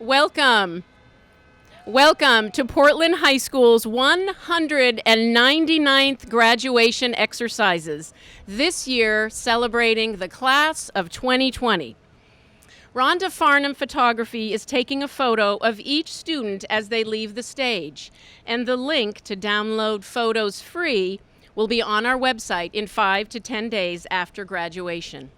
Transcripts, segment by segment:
Welcome. Welcome to Portland High School's 199th graduation exercises, this year celebrating the class of 2020. Rhonda Farnham Photography is taking a photo of each student as they leave the stage, and the link to download photos free will be on our website in 5 to 10 days after graduation.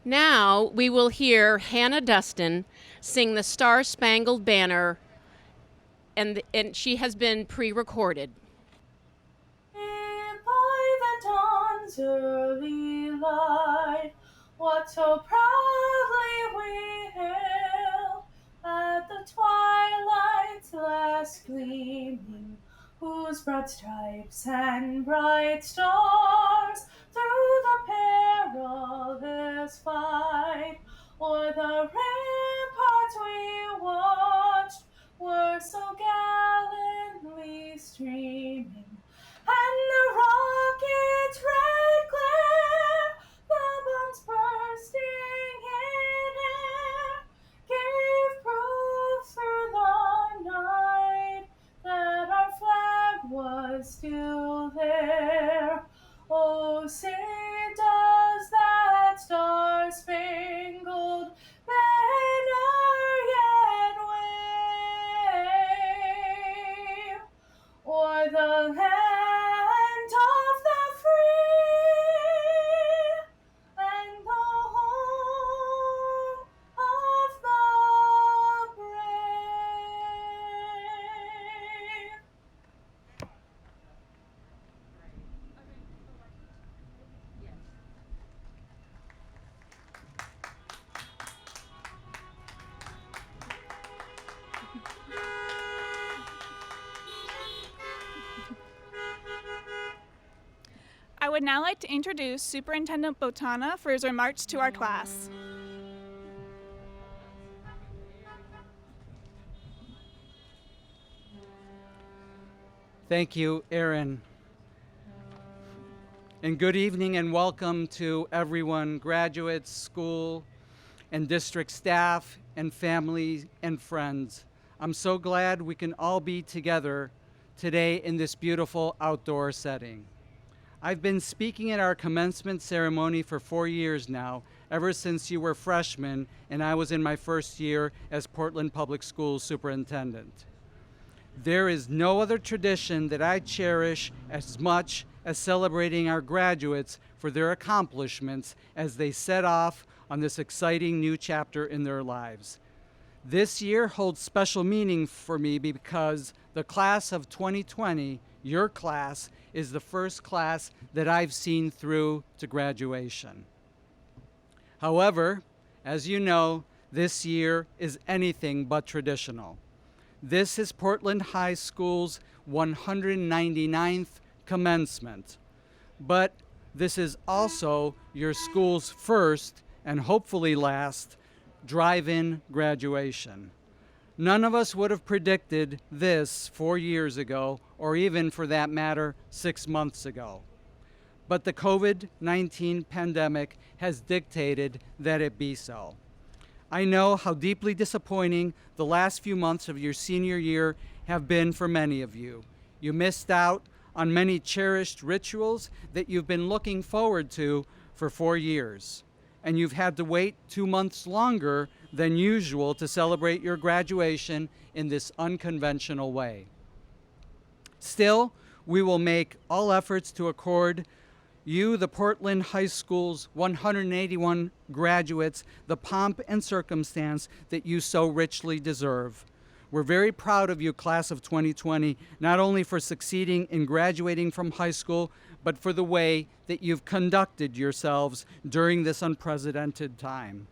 Now we will hear Hannah Dustin sing the Star-Spangled Banner, and she has been pre-recorded. By the dawn's early light, what so proudly we hail at the twilight's last gleaming, whose broad stripes and bright stars through the perilous fight o'er the ramparts we watched were so gallantly streaming, and the rocket's red glare, the bombs bursting in air, gave proof through the night that our flag was still there. Oh, say does that star-spangled banner yet wave o'er the land of the free and the home of the brave? I would now like to introduce Superintendent Botana for his remarks to our class. Thank you, Erin. And good evening and welcome to everyone, graduates, school, and district staff, and family and friends. I'm so glad we can all be together today in this beautiful outdoor setting. I've been speaking at our commencement ceremony for 4 years now, ever since you were freshmen and I was in my first year as Portland Public Schools superintendent. There is no other tradition that I cherish as much as celebrating our graduates for their accomplishments as they set off on this exciting new chapter in their lives. This year holds special meaning for me because the class of 2020, your class, is the first class that I've seen through to graduation. However, as you know, this year is anything but traditional. This is Portland High School's 199th commencement, but this is also your school's first and hopefully last drive-in graduation. None of us would have predicted this 4 years ago, or even for that matter, 6 months ago. But the COVID-19 pandemic has dictated that it be so. I know how deeply disappointing the last few months of your senior year have been for many of you. You missed out on many cherished rituals that you've been looking forward to for 4 years. And you've had to wait 2 months longer than usual to celebrate your graduation in this unconventional way. Still, we will make all efforts to accord you, the Portland High School's 181 graduates, the pomp and circumstance that you so richly deserve. We're very proud of you, class of 2020, not only for succeeding in graduating from high school, but for the way that you've conducted yourselves during this unprecedented time.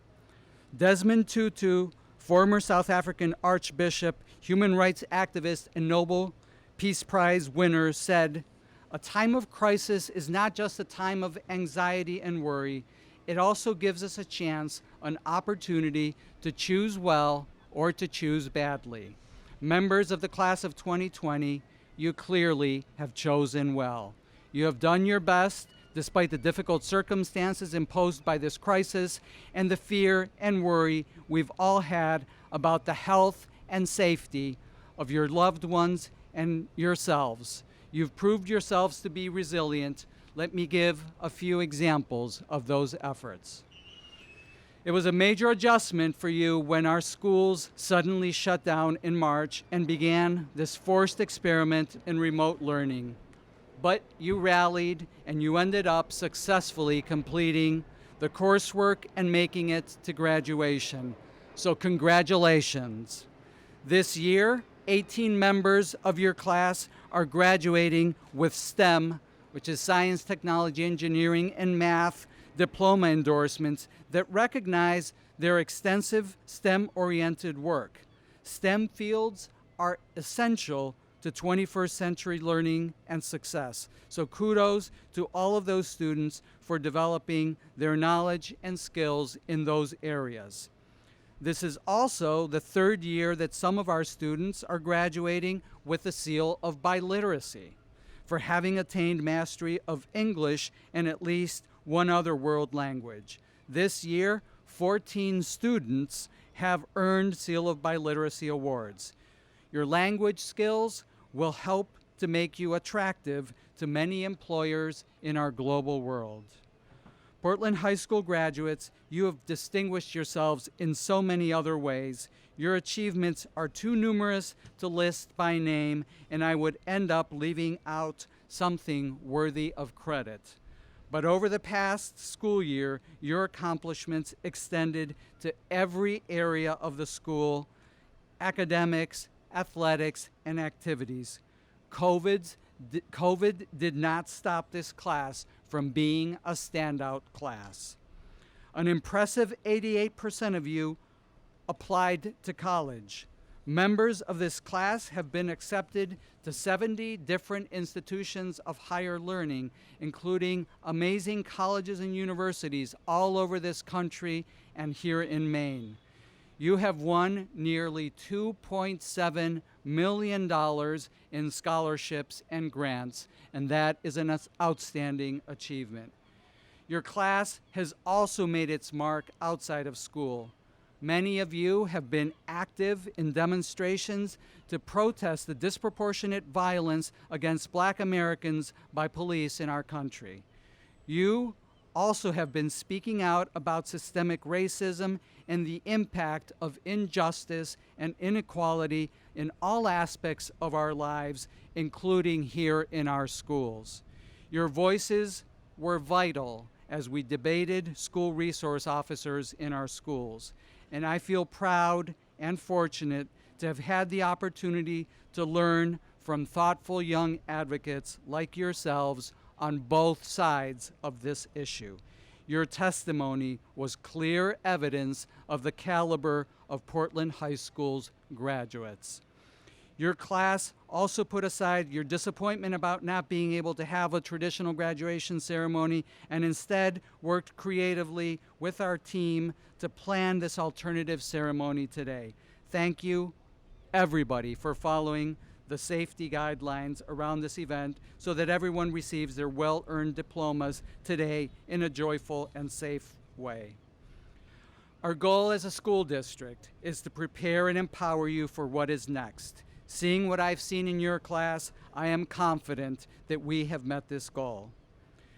Desmond Tutu, former South African Archbishop, human rights activist, and Nobel Peace Prize winner, said, "A time of crisis is not just a time of anxiety and worry. It also gives us a chance, an opportunity to choose well or to choose badly." Members of the class of 2020, you clearly have chosen well. You have done your best despite the difficult circumstances imposed by this crisis and the fear and worry we've all had about the health and safety of your loved ones and yourselves. You've proved yourselves to be resilient. Let me give a few examples of those efforts. It was a major adjustment for you when our schools suddenly shut down in March and began this forced experiment in remote learning. But you rallied and you ended up successfully completing the coursework and making it to graduation. So congratulations. This year, 18 members of your class are graduating with STEM, which is science, technology, engineering, and math, diploma endorsements that recognize their extensive STEM-oriented work. STEM fields are essential to 21st century learning and success. So kudos to all of those students for developing their knowledge and skills in those areas. This is also the third year that some of our students are graduating with the seal of biliteracy for having attained mastery of English and at least one other world language. This year, 14 students have earned Seal of Biliteracy awards. Your language skills will help to make you attractive to many employers in our global world. Portland High School graduates, you have distinguished yourselves in so many other ways. Your achievements are too numerous to list by name, and I would end up leaving out something worthy of credit. But over the past school year, your accomplishments extended to every area of the school: academics, athletics, and activities. COVID did not stop this class from being a standout class. An impressive 88% of you applied to college. Members of this class have been accepted to 70 different institutions of higher learning, including amazing colleges and universities all over this country and here in Maine. You have won nearly $2.7 million in scholarships and grants, and that is an outstanding achievement. Your class has also made its mark outside of school. Many of you have been active in demonstrations to protest the disproportionate violence against Black Americans by police in our country. You also have been speaking out about systemic racism and the impact of injustice and inequality in all aspects of our lives, including here in our schools. Your voices were vital as we debated school resource officers in our schools. And I feel proud and fortunate to have had the opportunity to learn from thoughtful young advocates like yourselves on both sides of this issue. Your testimony was clear evidence of the caliber of Portland High School's graduates. Your class also put aside your disappointment about not being able to have a traditional graduation ceremony and instead worked creatively with our team to plan this alternative ceremony today. Thank you, everybody, for following the safety guidelines around this event so that everyone receives their well-earned diplomas today in a joyful and safe way. Our goal as a school district is to prepare and empower you for what is next. Seeing what I've seen in your class, I am confident that we have met this goal.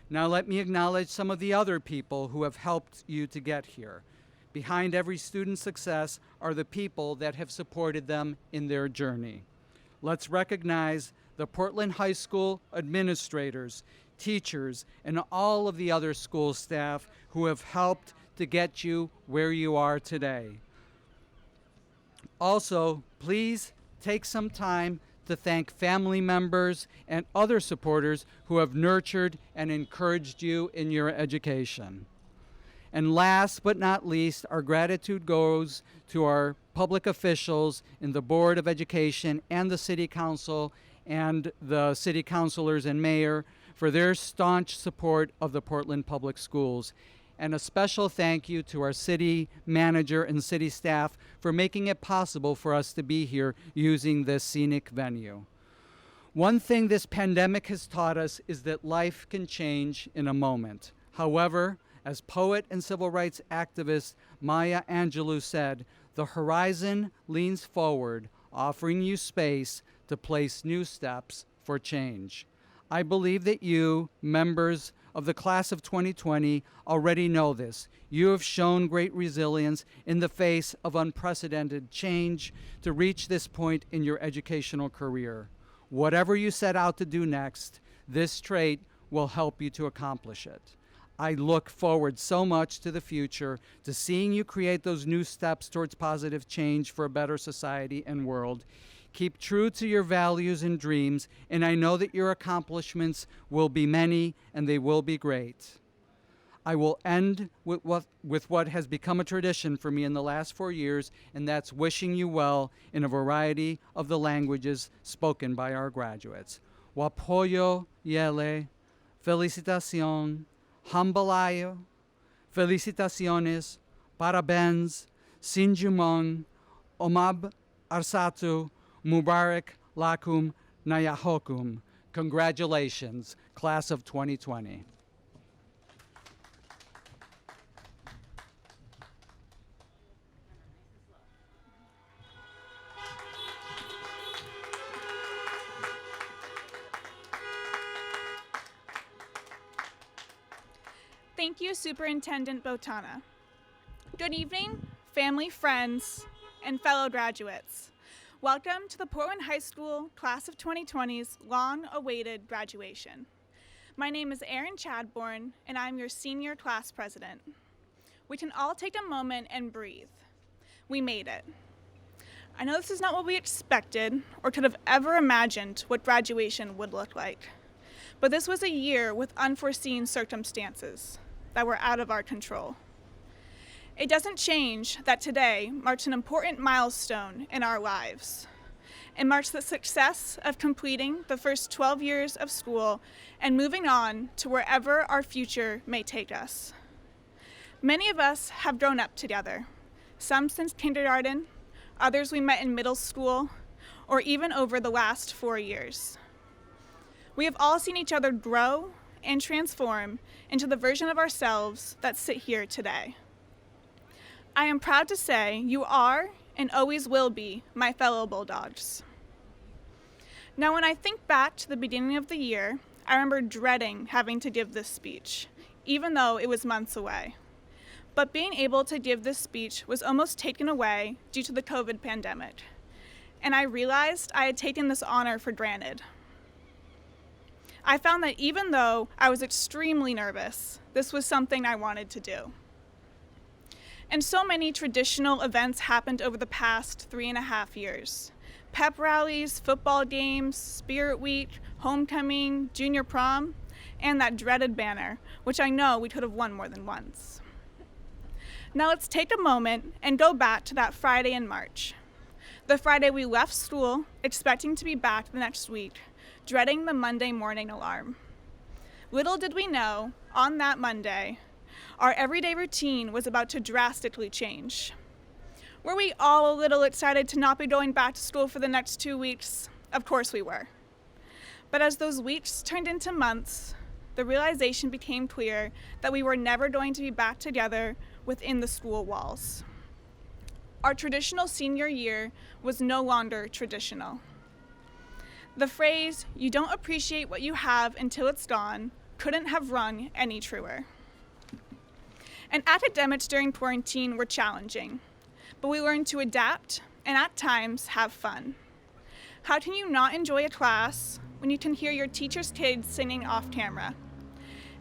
Now let me acknowledge some of the other people who have helped you to get here. Behind every student's success are the people that have supported them in their journey. Let's recognize the Portland High School administrators, teachers, and all of the other school staff who have helped to get you where you are today. Also, please take some time to thank family members and other supporters who have nurtured and encouraged you in your education. And last but not least, our gratitude goes to our public officials in the Board of Education and the City Council and the City Councilors and Mayor for their staunch support of the Portland Public Schools. And a special thank you to our city manager and city staff for making it possible for us to be here using this scenic venue. One thing this pandemic has taught us is that life can change in a moment. However, as poet and civil rights activist Maya Angelou said, the horizon leans forward, offering you space to place new steps for change. I believe that you, members of the class of 2020, already know this. You have shown great resilience in the face of unprecedented change to reach this point in your educational career. Whatever you set out to do next, this trait will help you to accomplish it. I look forward so much to the future, to seeing you create those new steps towards positive change for a better society and world. Keep true to your values and dreams, and I know that your accomplishments will be many and they will be great. I will end with what has become a tradition for me in the last 4 years, and that's wishing you well in a variety of the languages spoken by our graduates. Wapoyo yele, felicitación, hambalayo, felicitaciones, parabéns, sinjumong, omab arsatu, mubarak lakum nayahokum. Congratulations, class of 2020. Thank you, Superintendent Botana. Good evening, family, friends, and fellow graduates. Welcome to the Portland High School Class of 2020's long-awaited graduation. My name is Erin Chadbourne, and I'm your senior class president. We can all take a moment and breathe. We made it. I know this is not what we expected or could have ever imagined what graduation would look like, but this was a year with unforeseen circumstances that were out of our control. It doesn't change that today marks an important milestone in our lives. It marks the success of completing the first 12 years of school and moving on to wherever our future may take us. Many of us have grown up together, some since kindergarten, others we met in middle school, or even over the last 4 years. We have all seen each other grow and transform into the version of ourselves that sit here today. I am proud to say you are and always will be my fellow Bulldogs. Now, when I think back to the beginning of the year, I remember dreading having to give this speech, even though it was months away. But being able to give this speech was almost taken away due to the COVID pandemic, and I realized I had taken this honor for granted. I found that even though I was extremely nervous, this was something I wanted to do. And so many traditional events happened over the past 3.5 years. Pep rallies, football games, Spirit Week, homecoming, junior prom, and that dreaded banner, which I know we could have won more than once. Now let's take a moment and go back to that Friday in March. The Friday we left school, expecting to be back the next week, dreading the Monday morning alarm. Little did we know, on that Monday, our everyday routine was about to drastically change. Were we all a little excited to not be going back to school for the next 2 weeks? Of course we were. But as those weeks turned into months, the realization became clear that we were never going to be back together within the school walls. Our traditional senior year was no longer traditional. The phrase, "you don't appreciate what you have until it's gone," couldn't have rung any truer. And academics during quarantine were challenging, but we learned to adapt and at times have fun. How can you not enjoy a class when you can hear your teacher's kids singing off camera?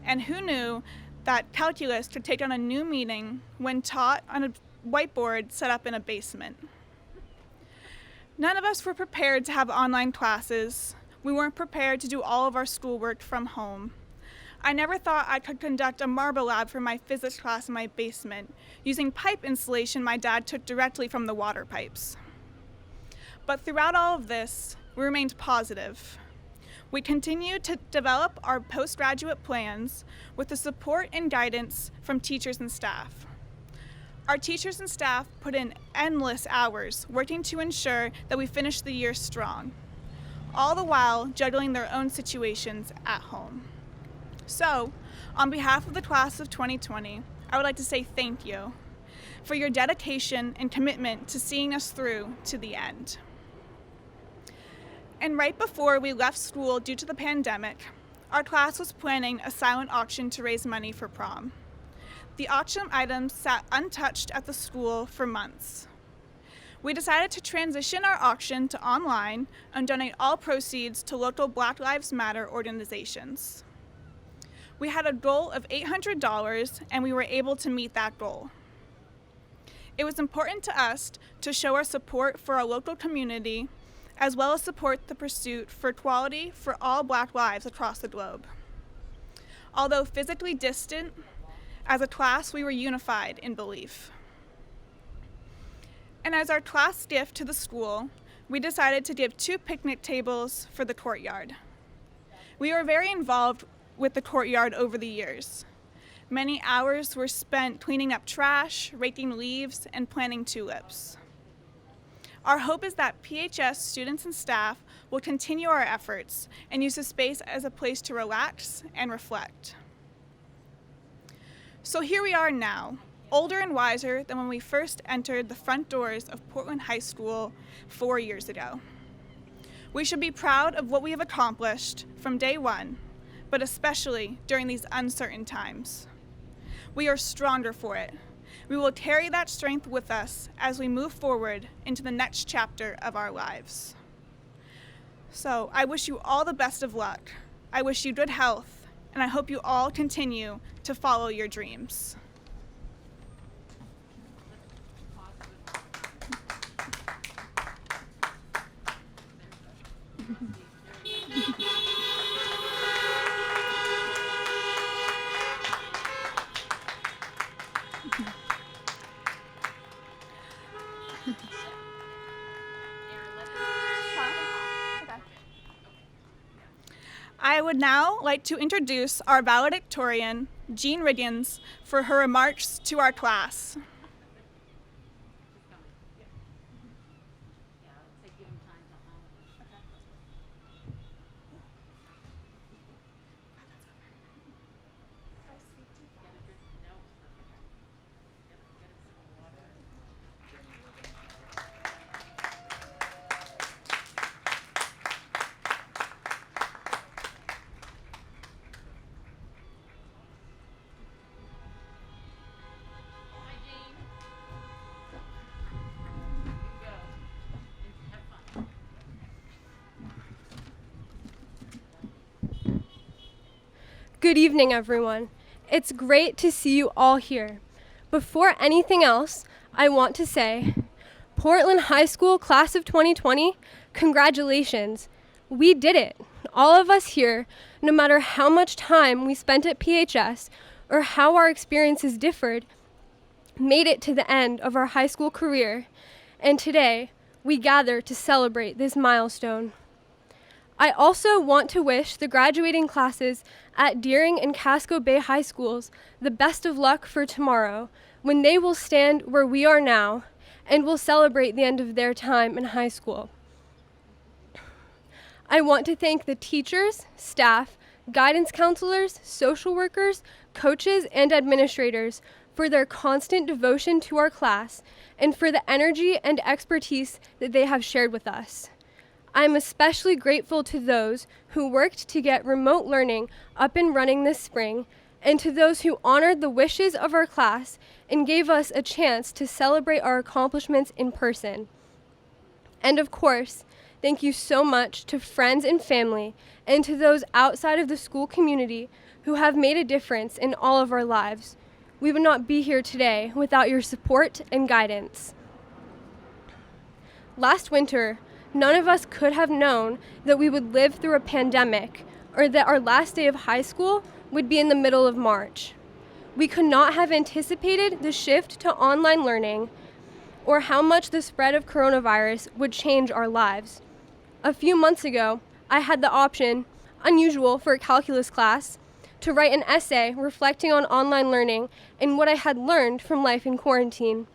And who knew that calculus could take on a new meaning when taught on a whiteboard set up in a basement? None of us were prepared to have online classes. We weren't prepared to do all of our schoolwork from home. I never thought I could conduct a marble lab for my physics class in my basement using pipe insulation my dad took directly from the water pipes. But throughout all of this, we remained positive. We continued to develop our postgraduate plans with the support and guidance from teachers and staff. Our teachers and staff put in endless hours working to ensure that we finished the year strong. all the while juggling their own situations at home. So, on behalf of the class of 2020, I would like to say thank you for your dedication and commitment to seeing us through to the end. And right before we left school due to the pandemic, our class was planning a silent auction to raise money for prom. The auction items sat untouched at the school for months. We decided to transition our auction to online and donate all proceeds to local Black Lives Matter organizations. We had a goal of $800 and we were able to meet that goal. It was important to us to show our support for our local community, as well as support the pursuit for equality for all Black lives across the globe. Although physically distant, as a class we were unified in belief. And as our class gift to the school, we decided to give 2 picnic tables for the courtyard. We were very involved with the courtyard over the years. Many hours were spent cleaning up trash, raking leaves, and planting tulips. Our hope is that PHS students and staff will continue our efforts and use the space as a place to relax and reflect. So here we are now, older and wiser than when we first entered the front doors of Portland High School 4 years ago. We should be proud of what we have accomplished from day one, but especially during these uncertain times. We are stronger for it. We will carry that strength with us as we move forward into the next chapter of our lives. So I wish you all the best of luck. I wish you good health, and I hope you all continue to follow your dreams. I would now like to introduce our valedictorian, Jean Riggins, for her remarks to our class. Good evening, everyone. It's great to see you all here. Before anything else, I want to say, Portland High School Class of 2020, congratulations. We did it. All of us here, no matter how much time we spent at PHS or how our experiences differed, made it to the end of our high school career. And today, we gather to celebrate this milestone. I also want to wish the graduating classes at Deering and Casco Bay High Schools the best of luck for tomorrow, when they will stand where we are now and will celebrate the end of their time in high school. I want to thank the teachers, staff, guidance counselors, social workers, coaches, and administrators for their constant devotion to our class and for the energy and expertise that they have shared with us. I'm especially grateful to those who worked to get remote learning up and running this spring, and to those who honored the wishes of our class and gave us a chance to celebrate our accomplishments in person. And of course, thank you so much to friends and family, and to those outside of the school community who have made a difference in all of our lives. We would not be here today without your support and guidance. Last winter, none of us could have known that we would live through a pandemic, or that our last day of high school would be in the middle of March. We could not have anticipated the shift to online learning, or how much the spread of coronavirus would change our lives. A few months ago, I had the option, unusual for a calculus class, to write an essay reflecting on online learning and what I had learned from life in quarantine.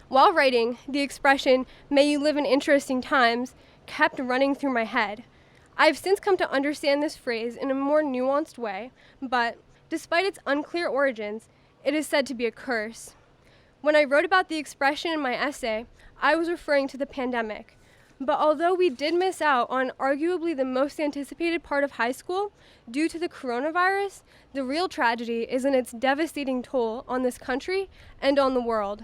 While writing, the expression, "May you live in interesting times," kept running through my head. I've since come to understand this phrase in a more nuanced way, but despite its unclear origins, it is said to be a curse. When I wrote about the expression in my essay, I was referring to the pandemic. But although we did miss out on arguably the most anticipated part of high school due to the coronavirus, the real tragedy is in its devastating toll on this country and on the world.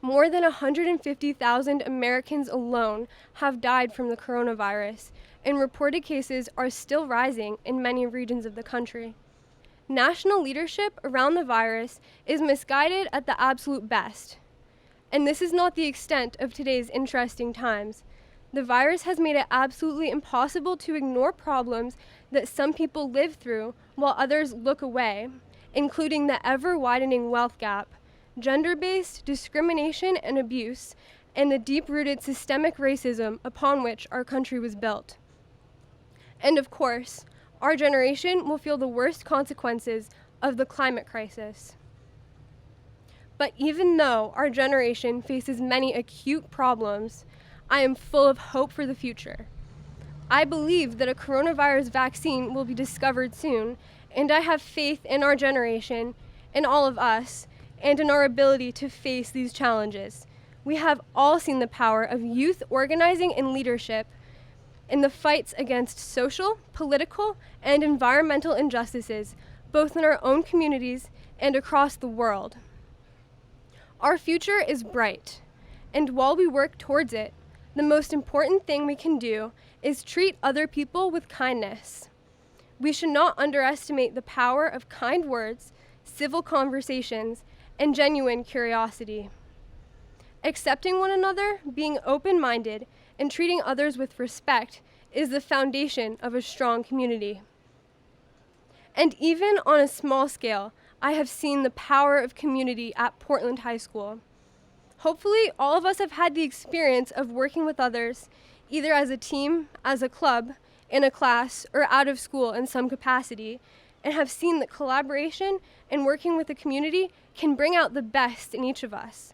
More than 150,000 Americans alone have died from the coronavirus, and reported cases are still rising in many regions of the country. National leadership around the virus is misguided at the absolute best. And this is not the extent of today's interesting times. The virus has made it absolutely impossible to ignore problems that some people live through while others look away, including the ever-widening wealth gap, gender-based discrimination and abuse, and the deep-rooted systemic racism upon which our country was built. And of course, our generation will feel the worst consequences of the climate crisis. But even though our generation faces many acute problems, I am full of hope for the future. I believe that a coronavirus vaccine will be discovered soon, and I have faith in our generation, in all of us, and in our ability to face these challenges. We have all seen the power of youth organizing and leadership in the fights against social, political, and environmental injustices, both in our own communities and across the world. Our future is bright, and while we work towards it, the most important thing we can do is treat other people with kindness. We should not underestimate the power of kind words, civil conversations, and genuine curiosity. Accepting one another, being open-minded, and treating others with respect is the foundation of a strong community. And even on a small scale, I have seen the power of community at Portland High School. Hopefully, all of us have had the experience of working with others, either as a team, as a club, in a class, or out of school in some capacity, and have seen that collaboration and working with the community can bring out the best in each of us.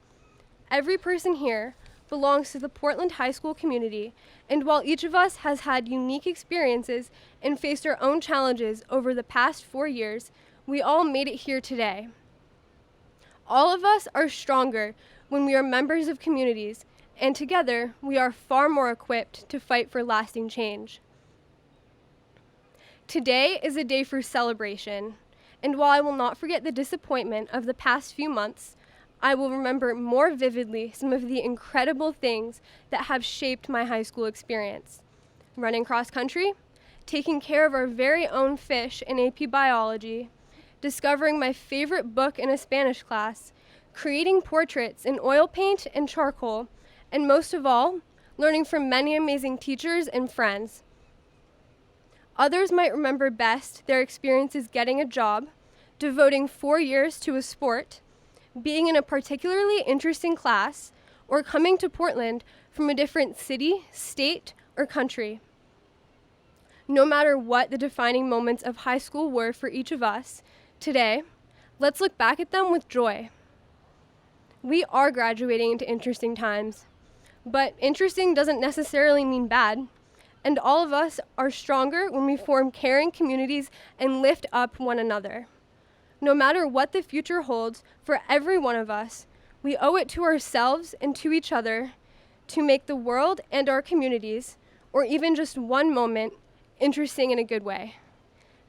Every person here belongs to the Portland High School community, and while each of us has had unique experiences and faced our own challenges over the past 4 years, we all made it here today. All of us are stronger when we are members of communities, and together we are far more equipped to fight for lasting change. Today is a day for celebration, and while I will not forget the disappointment of the past few months, I will remember more vividly some of the incredible things that have shaped my high school experience. Running cross country, taking care of our very own fish in AP biology, discovering my favorite book in a Spanish class, creating portraits in oil paint and charcoal, and most of all, learning from many amazing teachers and friends. Others might remember best their experiences getting a job, devoting 4 years to a sport, being in a particularly interesting class, or coming to Portland from a different city, state, or country. No matter what the defining moments of high school were for each of us, today, let's look back at them with joy. We are graduating into interesting times, but interesting doesn't necessarily mean bad, and all of us are stronger when we form caring communities and lift up one another. No matter what the future holds for every one of us, we owe it to ourselves and to each other to make the world and our communities, or even just one moment, interesting in a good way.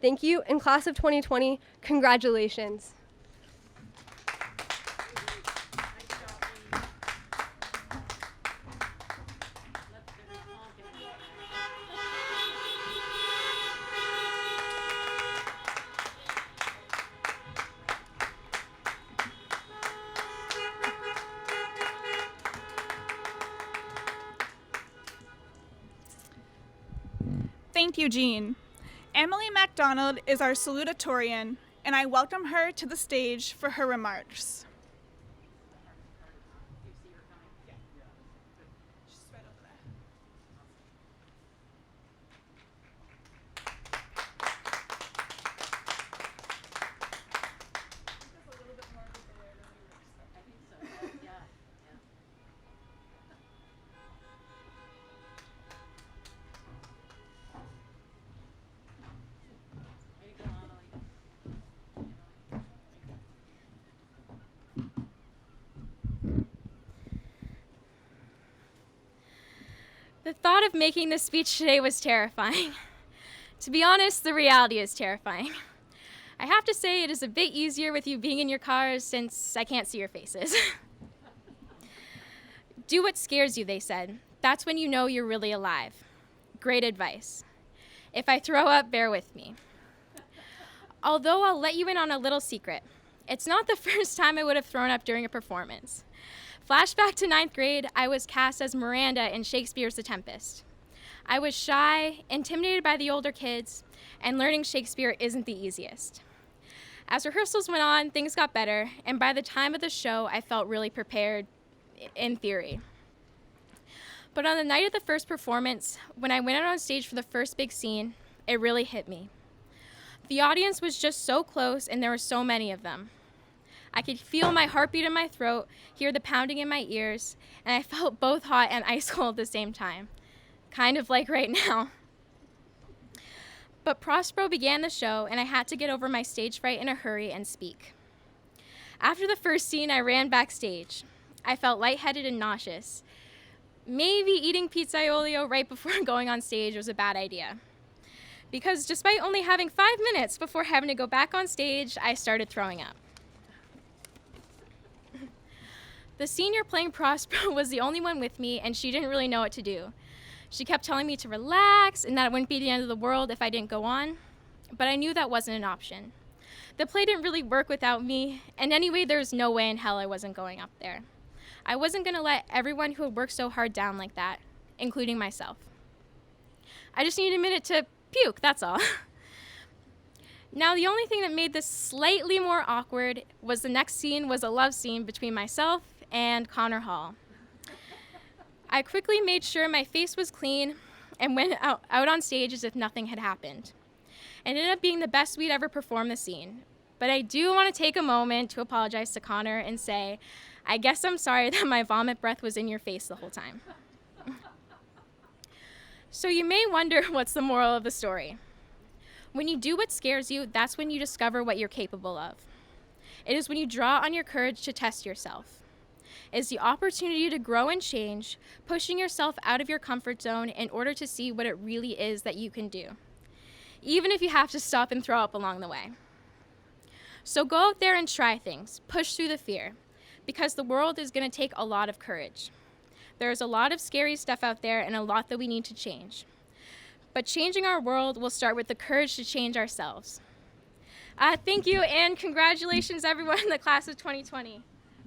Thank you, and class of 2020, congratulations. Thank you, Jean. Emily MacDonald is our salutatorian, and I welcome her to the stage for her remarks. The thought of making this speech today was terrifying. To be honest, the reality is terrifying. I have to say it is a bit easier with you being in your cars since I can't see your faces. Do what scares you, they said. That's when you know you're really alive. Great advice. If I throw up, bear with me. Although I'll let you in on a little secret. It's not the first time I would have thrown up during a performance. Flashback to 9th grade, I was cast as Miranda in Shakespeare's The Tempest. I was shy, intimidated by the older kids, and learning Shakespeare isn't the easiest. As rehearsals went on, things got better, and by the time of the show, I felt really prepared, in theory. But on the night of the first performance, when I went out on stage for the first big scene, it really hit me. The audience was just so close, and there were so many of them. I could feel my heartbeat in my throat, hear the pounding in my ears, and I felt both hot and ice cold at the same time. Kind of like right now. But Prospero began the show, and I had to get over my stage fright in a hurry and speak. After the first scene, I ran backstage. I felt lightheaded and nauseous. Maybe eating pizzaiolo right before going on stage was a bad idea. Because despite only having 5 minutes before having to go back on stage, I started throwing up. The senior playing Prospero was the only one with me, and she didn't really know what to do. She kept telling me to relax and that it wouldn't be the end of the world if I didn't go on, but I knew that wasn't an option. The play didn't really work without me, and anyway, there was no way in hell I wasn't going up there. I wasn't going to let everyone who had worked so hard down like that, including myself. I just needed a minute to puke, that's all. Now, the only thing that made this slightly more awkward was the next scene was a love scene between myself and Connor Hall. I quickly made sure my face was clean and went out on stage as if nothing had happened. It ended up being the best we'd ever performed the scene. But I do want to take a moment to apologize to Connor and say, I guess I'm sorry that my vomit breath was in your face the whole time. So you may wonder what's the moral of the story. When you do what scares you, that's when you discover what you're capable of. It is when you draw on your courage to test yourself. It is the opportunity to grow and change, pushing yourself out of your comfort zone in order to see what it really is that you can do, even if you have to stop and throw up along the way. So go out there and try things, push through the fear, because the world is going to take a lot of courage. There's a lot of scary stuff out there and a lot that we need to change. But changing our world will start with the courage to change ourselves. Thank you, and congratulations everyone in the class of 2020.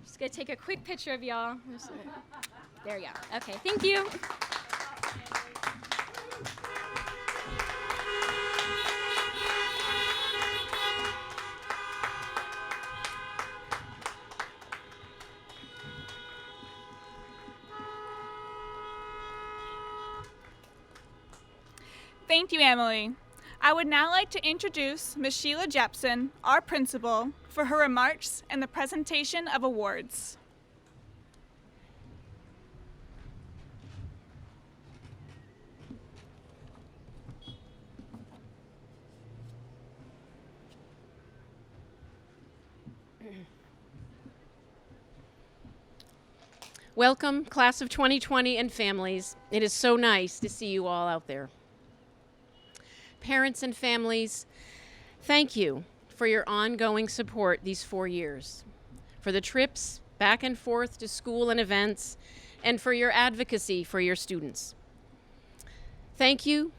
Just gonna take a quick picture of y'all. There we go. Okay, thank you. Thank you, Emily. I would now like to introduce Michela Jepson, our principal, for her remarks and the presentation of awards. Welcome, class of 2020 and families. It is so nice to see you all out there. Parents and families, thank you for your ongoing support these 4 years, for the trips back and forth to school and events, and for your advocacy for your students. Thank you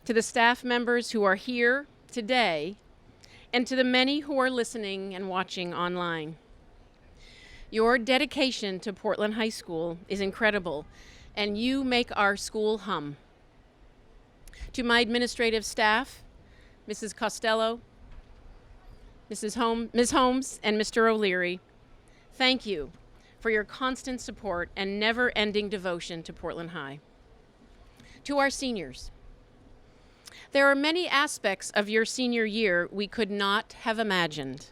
to the staff members who are here today, and to the many who are listening and watching online. Your dedication to Portland High School is incredible, and you make our school hum. To my administrative staff, Mrs. Costello, Ms. Holmes, and Mr. O'Leary, thank you for your constant support and never-ending devotion to Portland High. To our seniors, there are many aspects of your senior year we could not have imagined.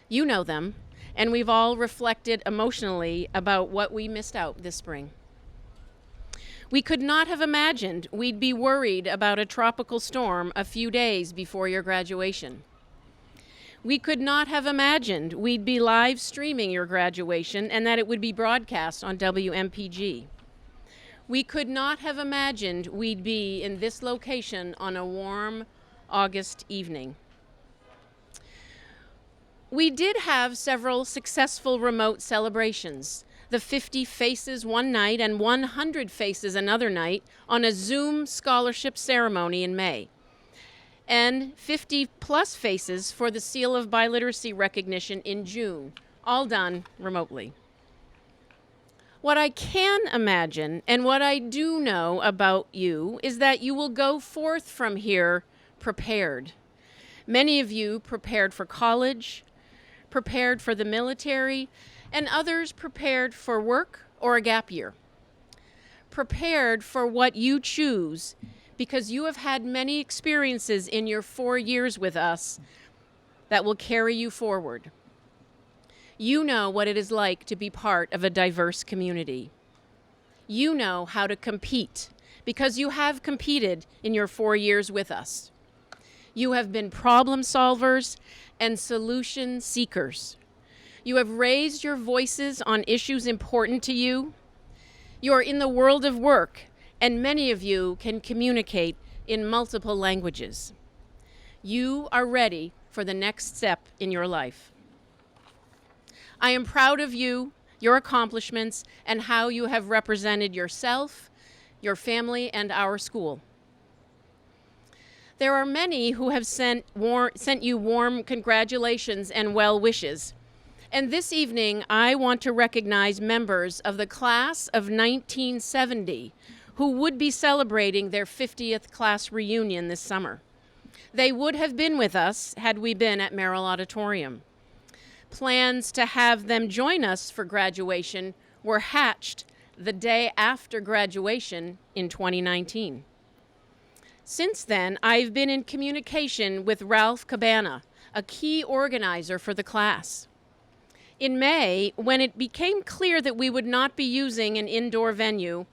You know them, and we've all reflected emotionally about what we missed out this spring. We could not have imagined we'd be worried about a tropical storm a few days before your graduation. We could not have imagined we'd be live streaming your graduation and that it would be broadcast on WMPG. We could not have imagined we'd be in this location on a warm August evening. We did have several successful remote celebrations. The 50 faces one night and 100 faces another night on a Zoom scholarship ceremony in May. And 50 plus faces for the Seal of Biliteracy recognition in June, all done remotely. What I can imagine and what I do know about you is that you will go forth from here prepared. Many of you prepared for college, prepared for the military, and others prepared for work or a gap year. Prepared for what you choose because you have had many experiences in your 4 years with us that will carry you forward. You know what it is like to be part of a diverse community. You know how to compete because you have competed in your 4 years with us. You have been problem solvers and solution seekers. You have raised your voices on issues important to you. You are in the world of work, and many of you can communicate in multiple languages. You are ready for the next step in your life. I am proud of you, your accomplishments, and how you have represented yourself, your family, and our school. There are many who have sent you warm congratulations and well wishes. And this evening, I want to recognize members of the class of 1970 who would be celebrating their 50th class reunion this summer. They would have been with us had we been at Merrill Auditorium. Plans to have them join us for graduation were hatched the day after graduation in 2019. Since then, I've been in communication with Ralph Cabana, a key organizer for the class. In May, when it became clear that we would not be using an indoor venue,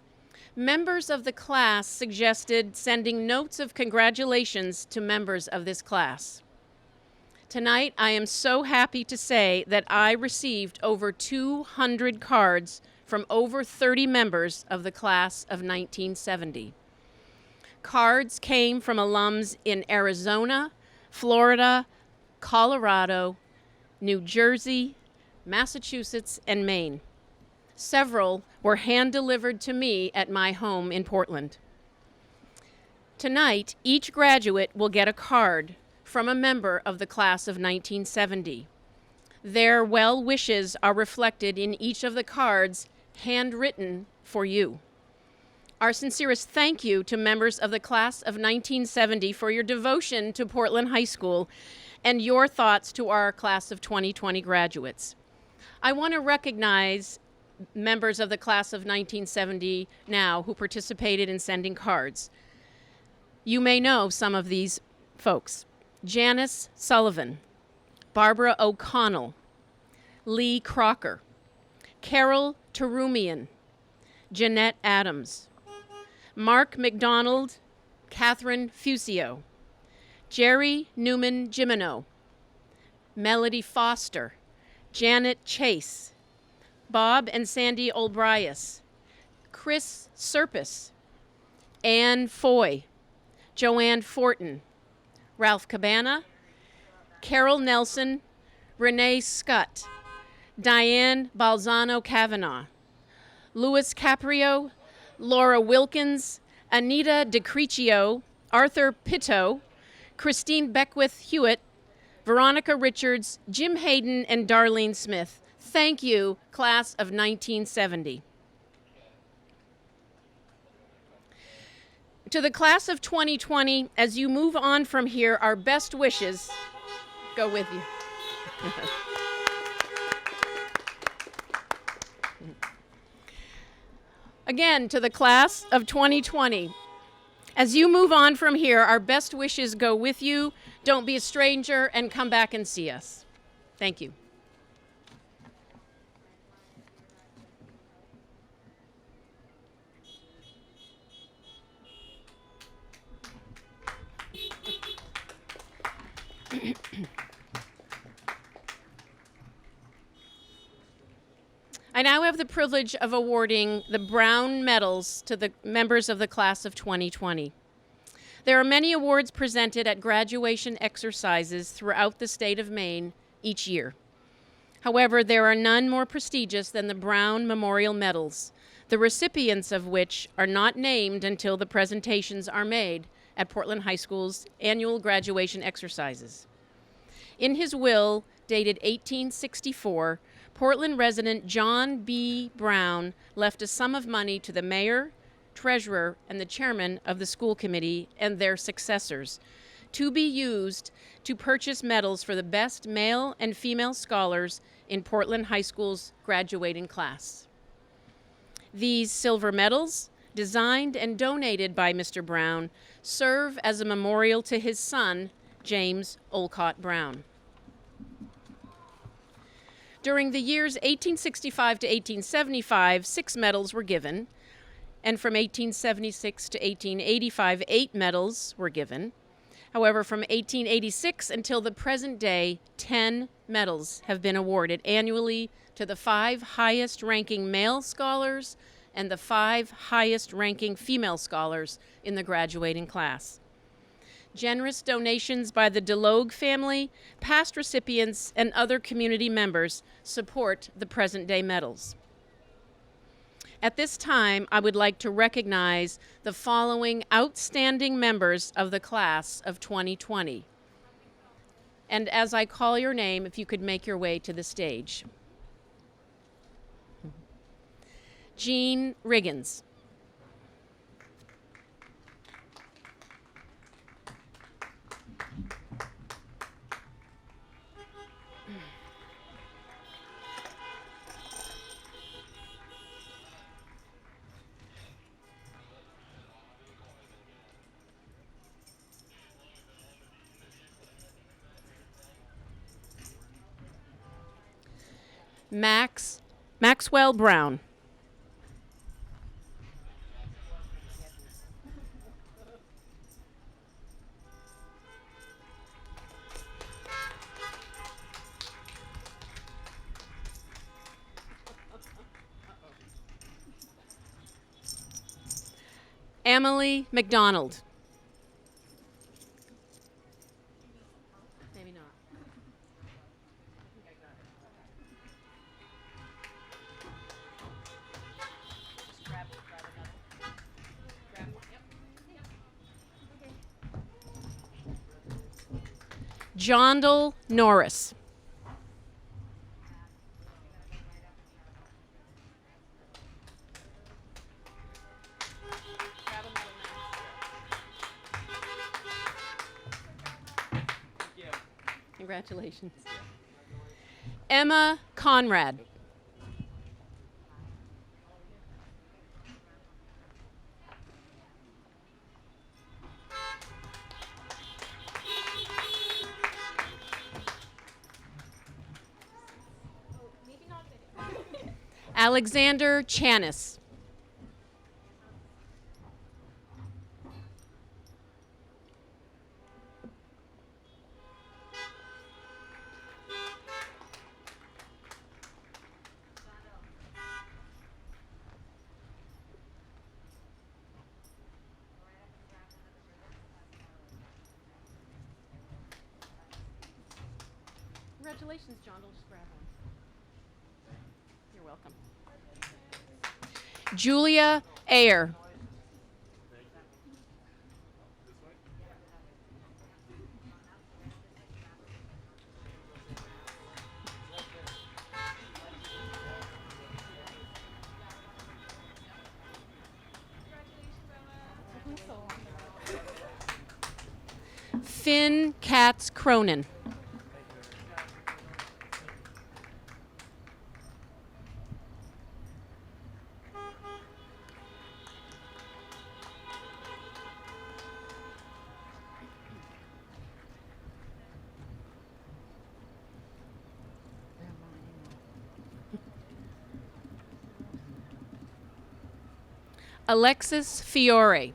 members of the class suggested sending notes of congratulations to members of this class. Tonight, I am so happy to say that I received over 200 cards from over 30 members of the class of 1970. Cards came from alums in Arizona, Florida, Colorado, New Jersey, Massachusetts, and Maine. Several were hand-delivered to me at my home in Portland. Tonight, each graduate will get a card from a member of the class of 1970. Their well wishes are reflected in each of the cards, handwritten for you. Our sincerest thank you to members of the class of 1970 for your devotion to Portland High School and your thoughts to our class of 2020 graduates. I want to recognize members of the class of 1970 now who participated in sending cards. You may know some of these folks. Janice Sullivan, Barbara O'Connell, Lee Crocker, Carol Terumian, Jeanette Adams, Mark McDonald, Catherine Fusio, Jerry Newman Jimeno, Melody Foster, Janet Chase, Bob and Sandy Olbrias, Chris Serpis, Ann Foy, Joanne Fortin, Ralph Cabana, Carol Nelson, Renee Scott, Diane Balzano Kavanaugh, Louis Caprio, Laura Wilkins, Anita DeCriccio, Arthur Pitto, Christine Beckwith Hewitt, Veronica Richards, Jim Hayden, and Darlene Smith. Thank you, class of 1970. To the class of 2020, as you move on from here, our best wishes go with you. Again, to the class of 2020, as you move on from here, our best wishes go with you. Don't be a stranger and come back and see us. Thank you. I now have the privilege of awarding the Brown Medals to the members of the class of 2020. There are many awards presented at graduation exercises throughout the state of Maine each year. However, there are none more prestigious than the Brown Memorial Medals, the recipients of which are not named until the presentations are made at Portland High School's annual graduation exercises. In his will, dated 1864, Portland resident John B. Brown left a sum of money to the mayor, treasurer, and the chairman of the school committee and their successors to be used to purchase medals for the best male and female scholars in Portland High School's graduating class. These silver medals, designed and donated by Mr. Brown, serve as a memorial to his son, James Olcott Brown. During the years 1865 to 1875, 6 medals were given, and from 1876 to 1885, 8 medals were given. However, from 1886 until the present day, 10 medals have been awarded annually to the 5 highest-ranking male scholars and the 5 highest-ranking female scholars in the graduating class. Generous donations by the DeLogue family, past recipients, and other community members support the present-day medals. At this time, I would like to recognize the following outstanding members of the class of 2020. And as I call your name, if you could make your way to the stage. Jean Riggins. Maxwell Brown. Emily McDonald. Maybe not. Just grab another. Grab one. Yep. Jondal Norris. Congratulations. Emma Conrad. Alexander Chanis. Congratulations, John. I'll just grab one. You're welcome. Julia Ayer. Finn Katz Cronin. Alexis Fiore.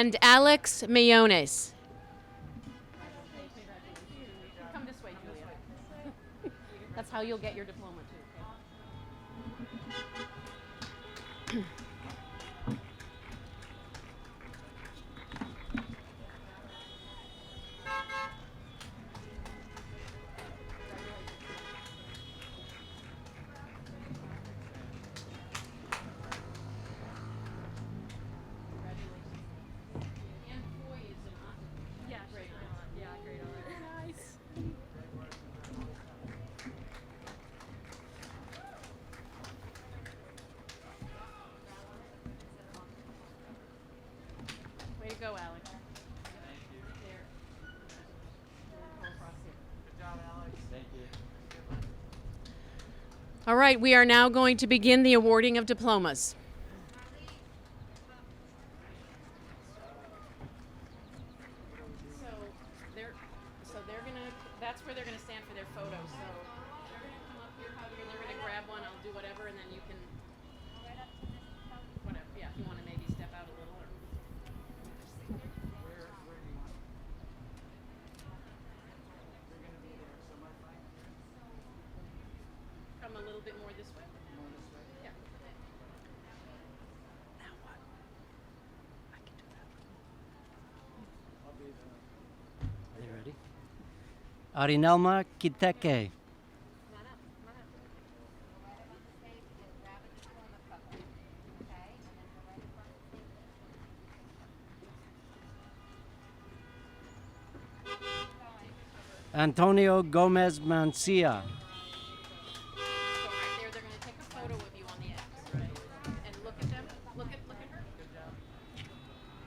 and Alex Mayones. Come this way, Julia. That's how you'll get your diploma, too. Way to go, Alex. All right, we are now going to begin the awarding of diplomas. So they're gonna, that's where they're gonna stand for their photos. So they're gonna come up here, Javier, and they're gonna grab one. I'll do whatever, and then you can, whatever. Yeah, if you want to maybe step out a little. Or come a little bit more this way. Yeah. Now what? I can do that. Are you ready? Arinelma Kiteke. Antonio Gomez Mancia. So right there, they're going to take a photo of you on the X, right? And look at them. Look at her. Good job.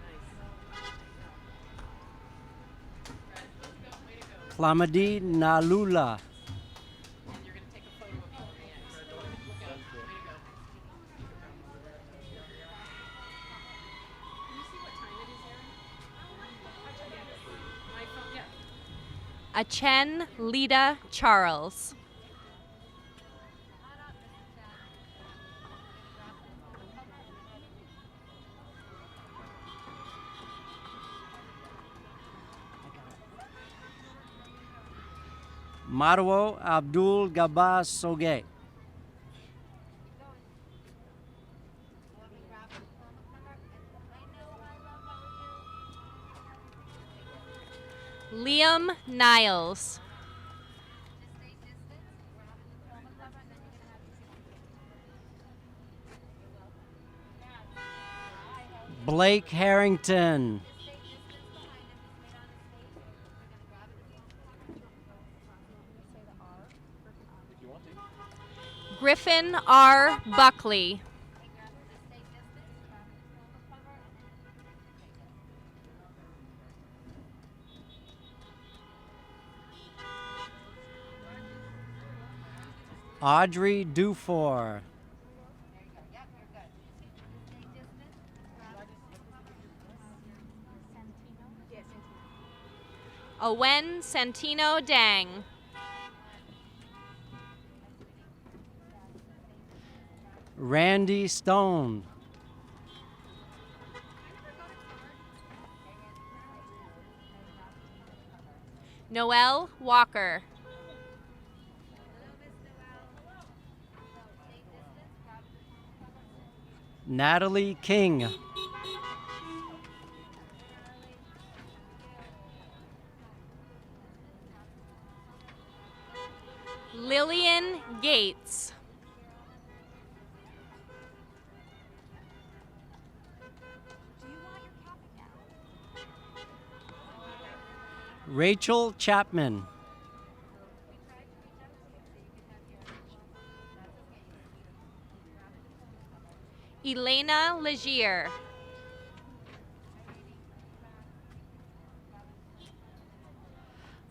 Nice. Let's go. Way to go. Clamadi Nalula. And you're going to take a photo of you on the X. Look out. Way to go. Can you see what time it is, Erin? My phone, yeah. Achen Lita Charles. Marwo Abdul Gabas Soge. Liam Niles. Blake Harrington. Griffin R. Buckley. Audrey Dufour. Owen Santino Dang. Randy Stone. Noel Walker. Natalie King. Lillian Gates. Rachel Chapman. Elena Legier.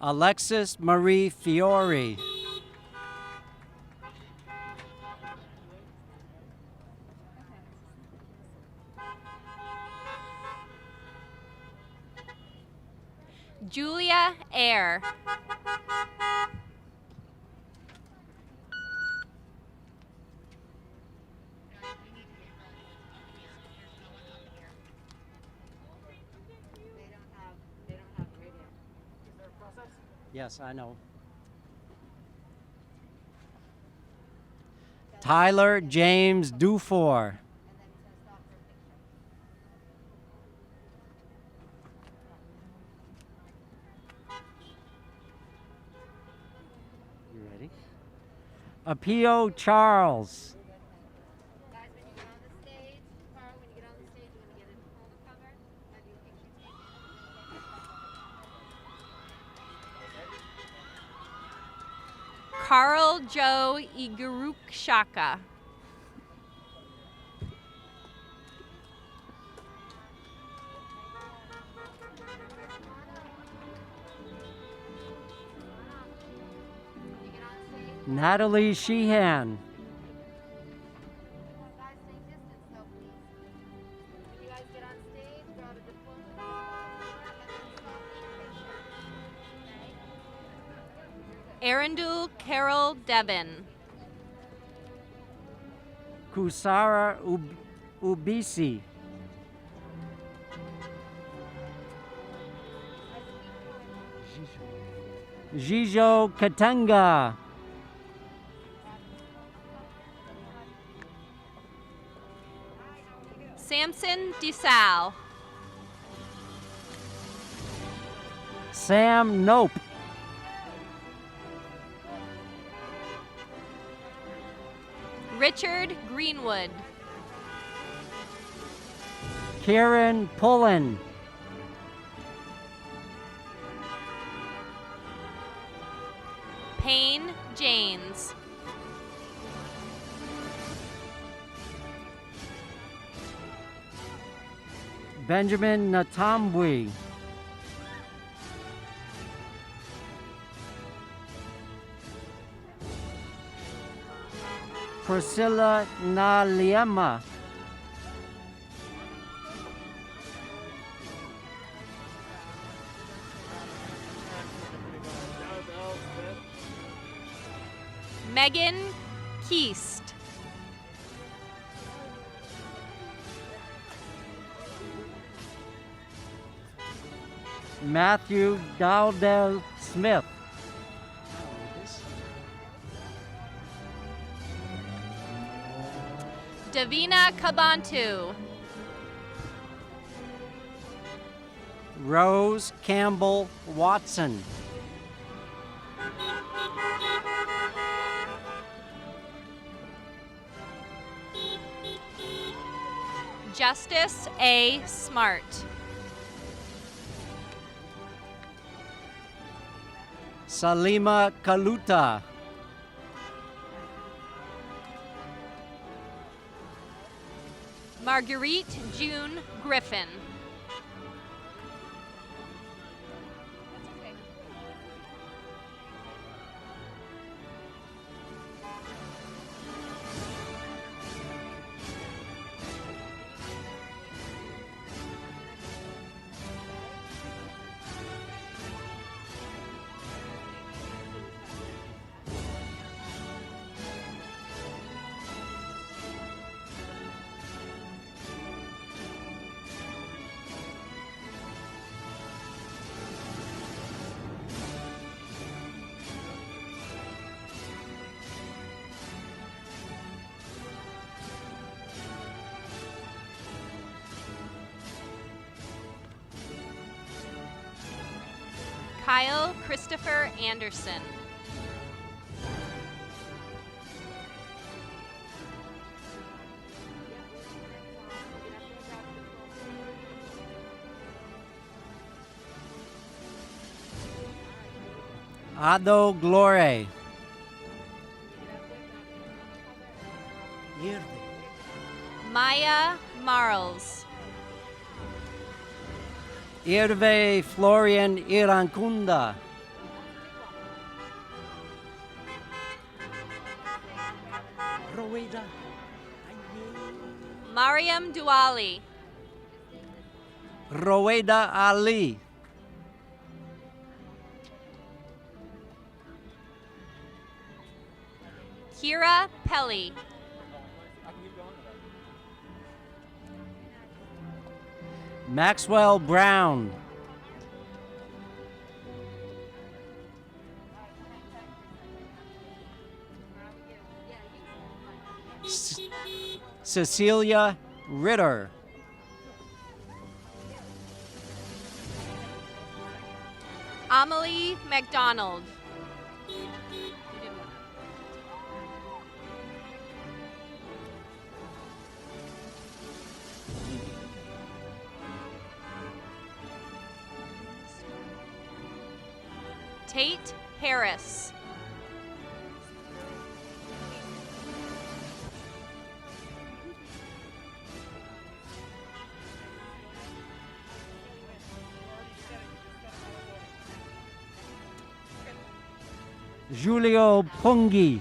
Alexis Marie Fiore. Julia Eyre. Yes, I know. Tyler James Dufour. You ready? Apio Charles. Carl Joe Igurukshaka. Natalie Sheehan. Arundel Carol Devon. Kusara Ubisi. Jijo Katanga. Samson DeSalle. Sam Nope. Richard Greenwood. Karen Pullen. Payne Janes. Benjamin Natambwe. Priscilla Naliema. Megan Keast. Matthew Dowdell Smith. Davina Kabantu. Rose Campbell Watson. Justice A. Smart. Salima Kaluta. Marguerite June Griffin. Kyle Christopher Anderson. Ado Glore. Maya Marles. Irve Florian Irankunda. Mariam Duali. Roweda Ali. Kira Pelly. Maxwell Brown. Cecilia Ritter. Amelie McDonald. Tate Harris. Julio Pungi.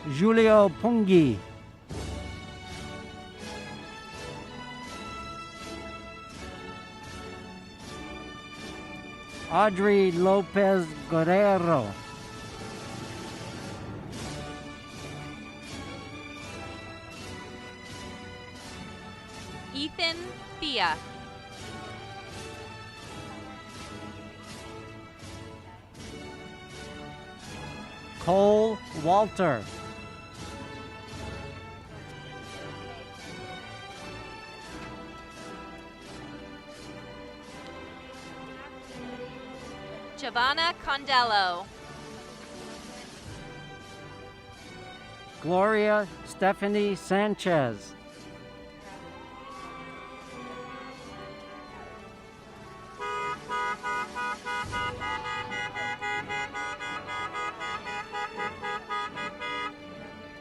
Julio Pungi. Audrey Lopez Guerrero. Ethan Thea. Cole Walter. Giovanna Condello. Gloria Stephanie Sanchez.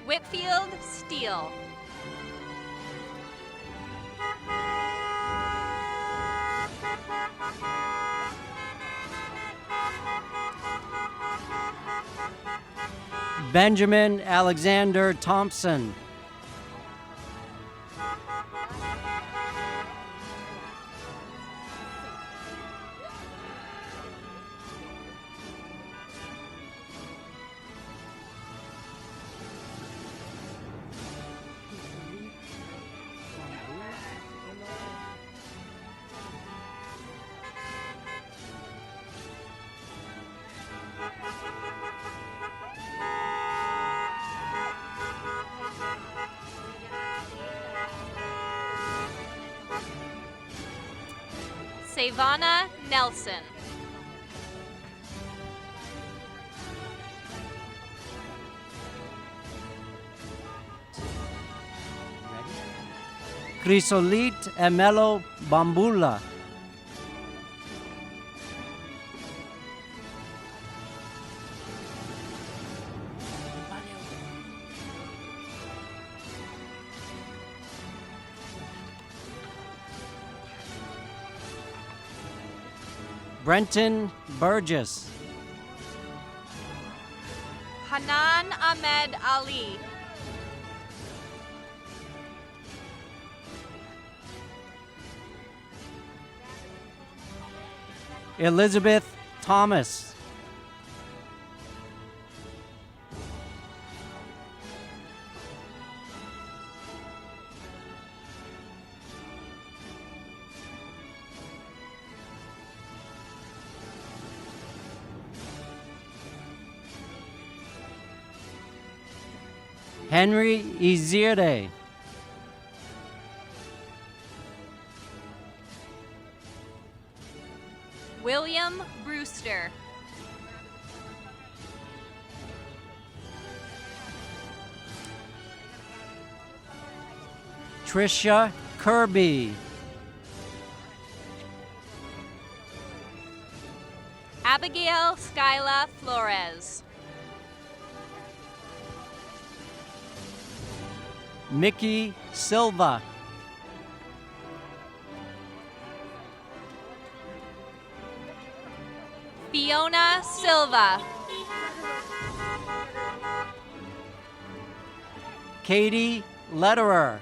Whitfield Steele. Benjamin Alexander Thompson. Savannah Nelson. Crisolit Emelo Bambula. Brenton Burgess. Hanan Ahmed Ali. Elizabeth Thomas. Henry Izire. William Brewster. Tricia Kirby. Abigail Skyla Flores. Mickey Silva. Fiona Silva. Katie Lederer.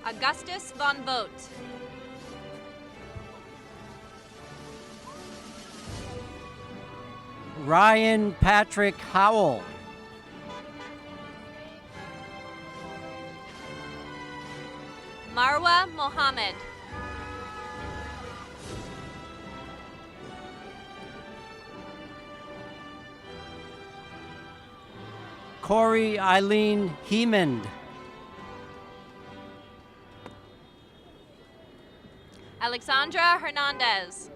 Augustus von Vogt. Ryan Patrick Howell. Marwa Mohammed. Corey Eileen Hemond. Alexandra Hernandez.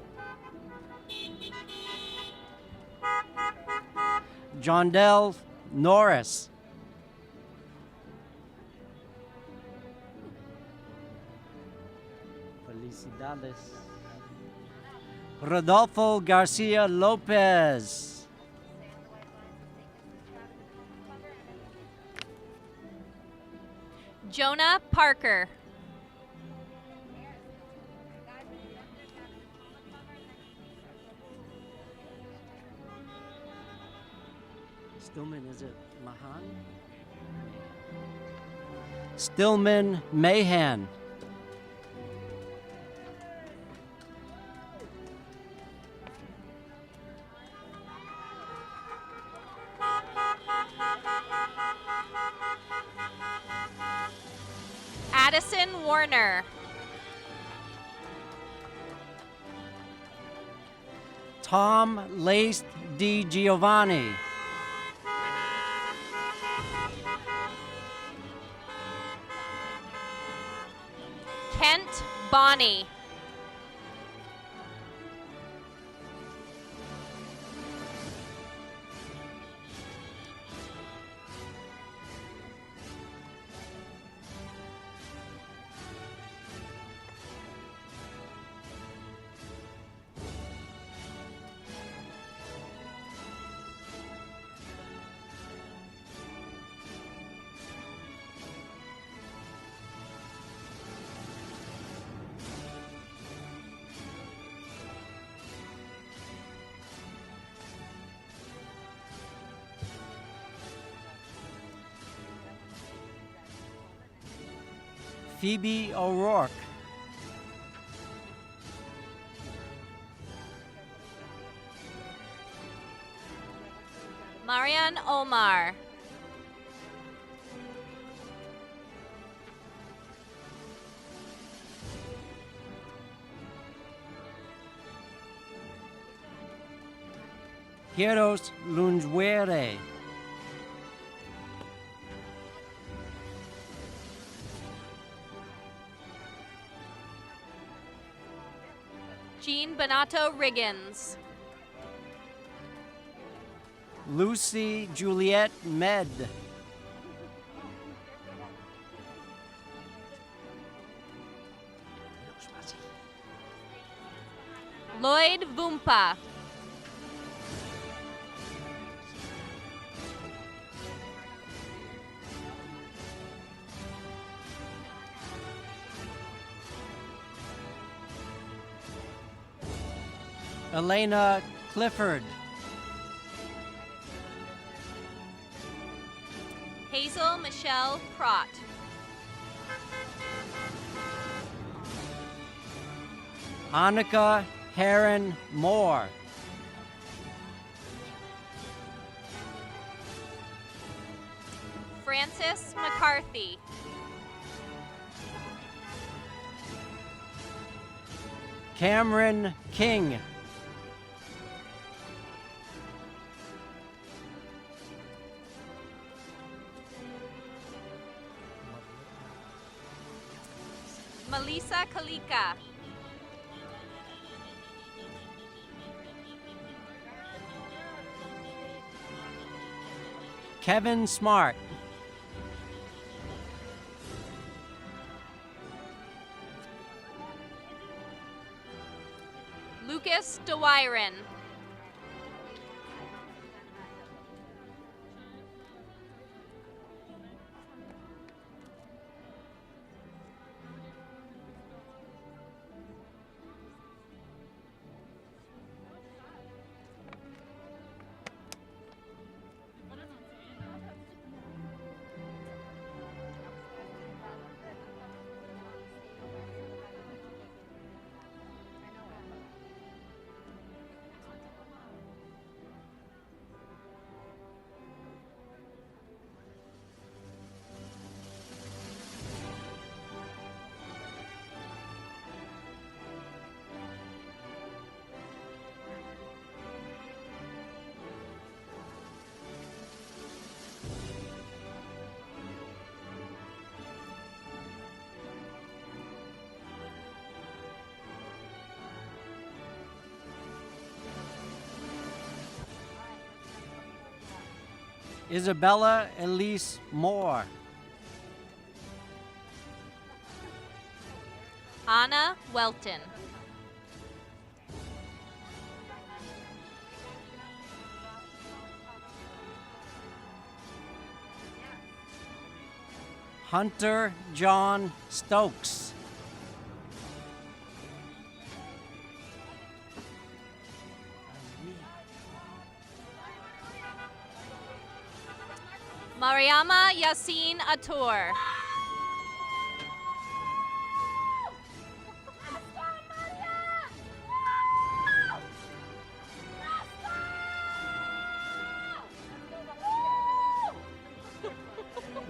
Jondell Norris. Felicidades. Rodolfo Garcia Lopez. Jonah Parker. Stillman, is it Mahan? Stillman Mahan. Addison Warner. Tom Lace Di Giovanni. Kent Bonney. Phoebe O'Rourke. Marian Omar. Hieros Lunguere. Jean Bonato Riggins. Lucy Juliette Med. Lloyd Vumpa. Elena Clifford. Hazel Michelle Prott. Annika Heron Moore. Frances McCarthy. Cameron King. Melissa Kalika. Kevin Smart. Lucas DeWyron. Isabella Elise Moore. Anna Welton. Hunter John Stokes. Mariama Yasin Atur.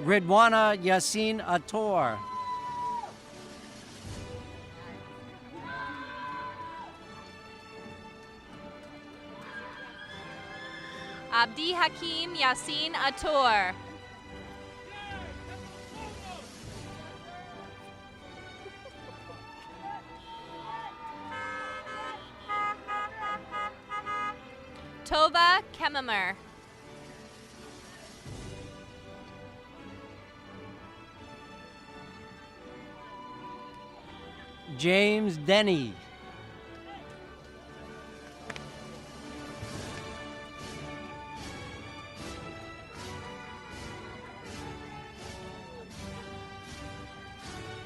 Ridwana Yasin Ator. Abdi Hakim Yasin Atur. Tova Kemamer. James Denny.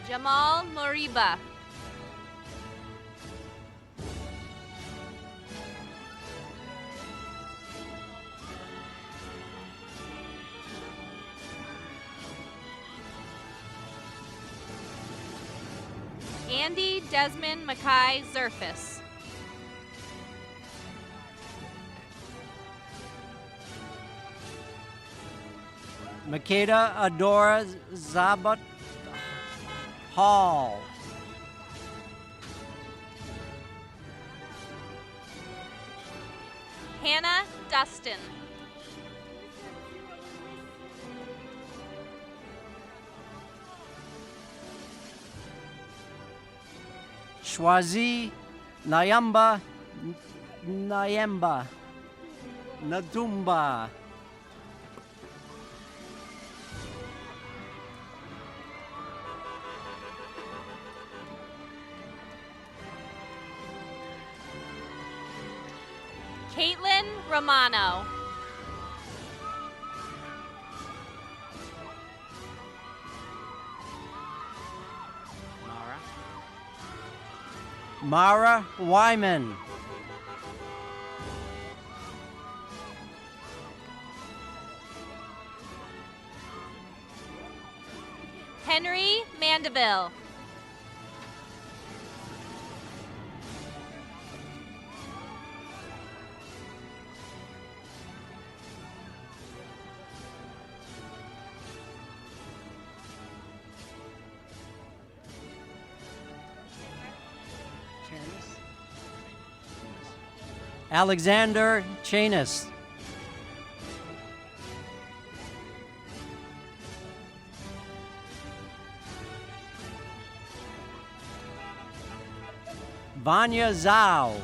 Jamal Moriba. Andy Desmond Mackay Zerfis. Makeda Adora Zabat Hall. Hannah Dustin. Shwazi Nayamba Nayamba Nadumba. Caitlin Romano. Mara Wyman. Henry Mandeville. Janice. Alexander Chanis. Vanya Zhao.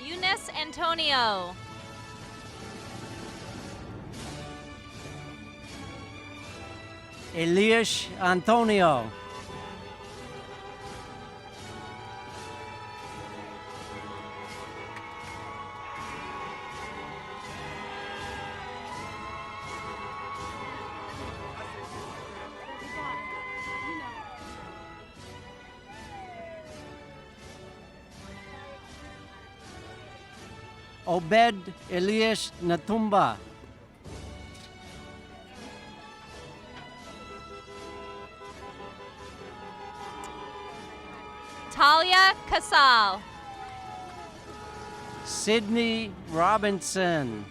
Eunice Antonio. Elias Antonio. Obed Elias Natumba. Talia Casal. Sydney Robinson.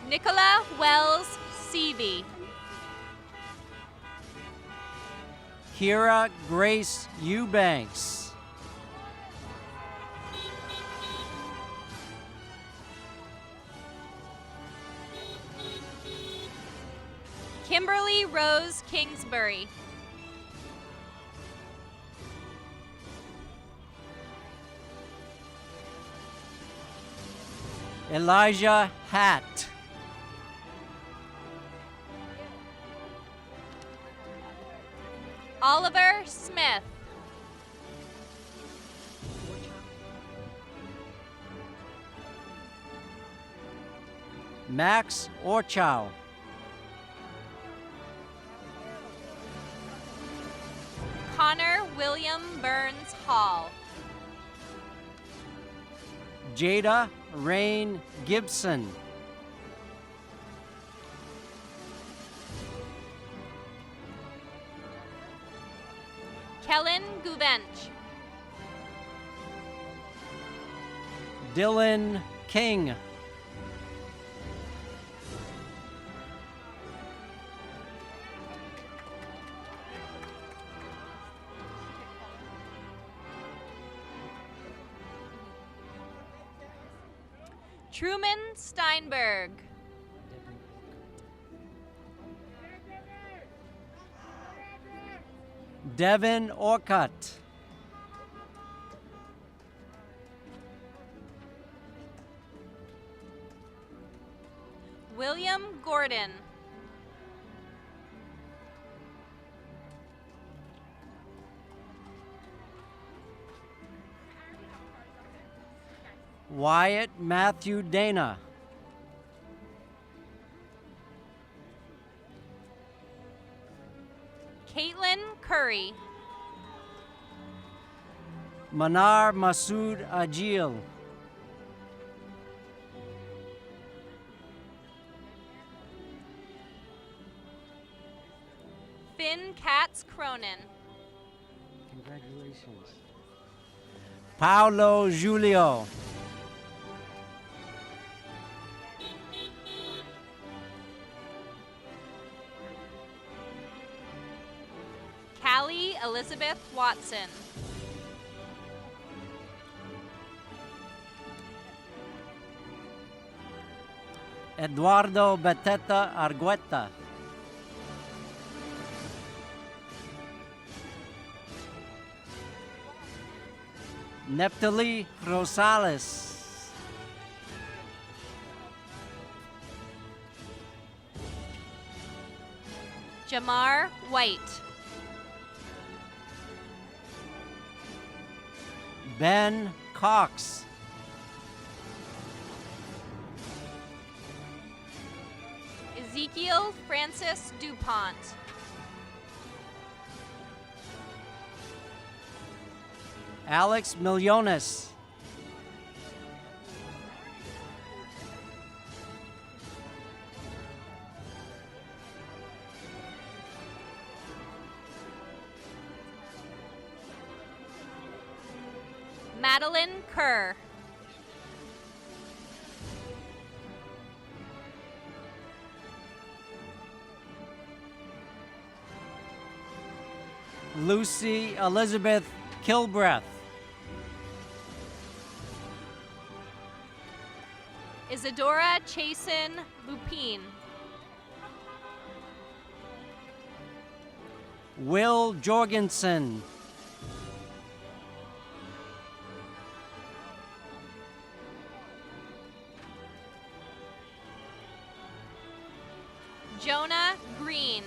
Nicola Wells Seavey. Kira Grace Eubanks. Kimberly Rose Kingsbury. Elijah Hatt. Oliver Smith. Max Orchow. Connor William Burns Hall. Jada Rain Gibson. Kellen Guvench. Dylan King. Truman Steinberg. Devin Orcutt. William Gordon. Wyatt Matthew Dana. Caitlin Curry. Manar Masood Agil. Finn Katz Cronin. Congratulations. Paulo Julio. Callie Elizabeth Watson. Eduardo Beteta Argueta. Neftali Rosales. Jamar White. Ben Cox. Ezekiel Francis DuPont. Alex Millones. Madeline Kerr. Lucy Elizabeth Kilbreath. Isadora Chasen Lupine. Will Jorgensen. Jonah Green.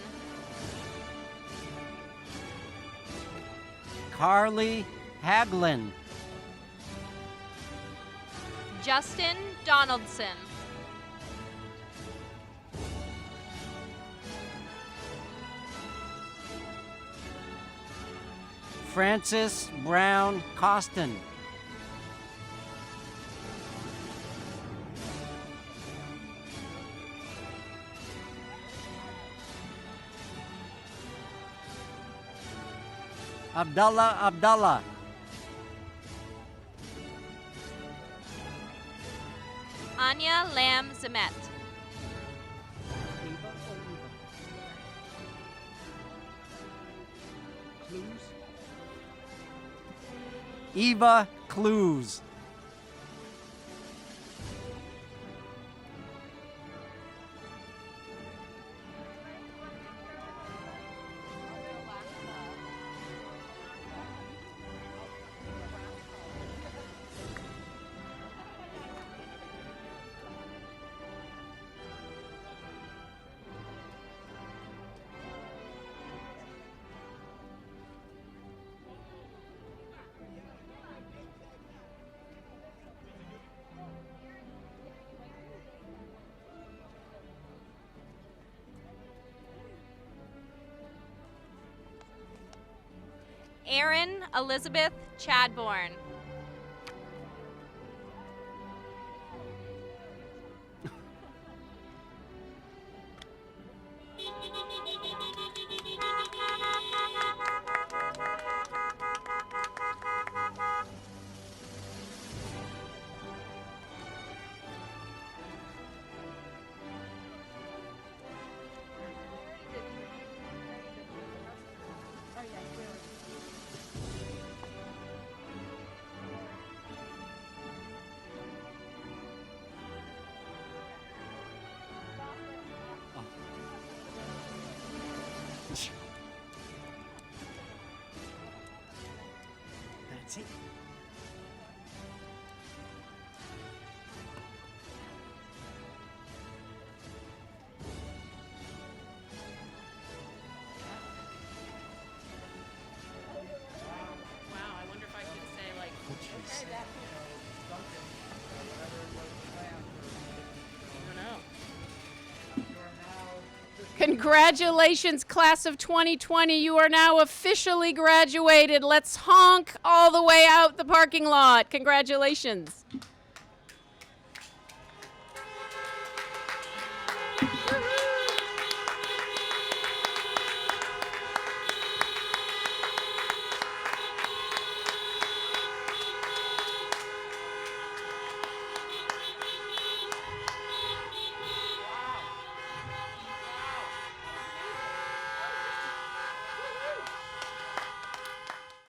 Carly Haglin. Justin Donaldson. Francis Brown Costin. Abdallah. Anya Lam Zemet. Eva Clues. Erin Elizabeth Chadbourne. That's it. Wow, I wonder if I should say like, I don't know. Congratulations, class of 2020. You are now officially graduated. Let's honk all the way out the parking lot. Congratulations.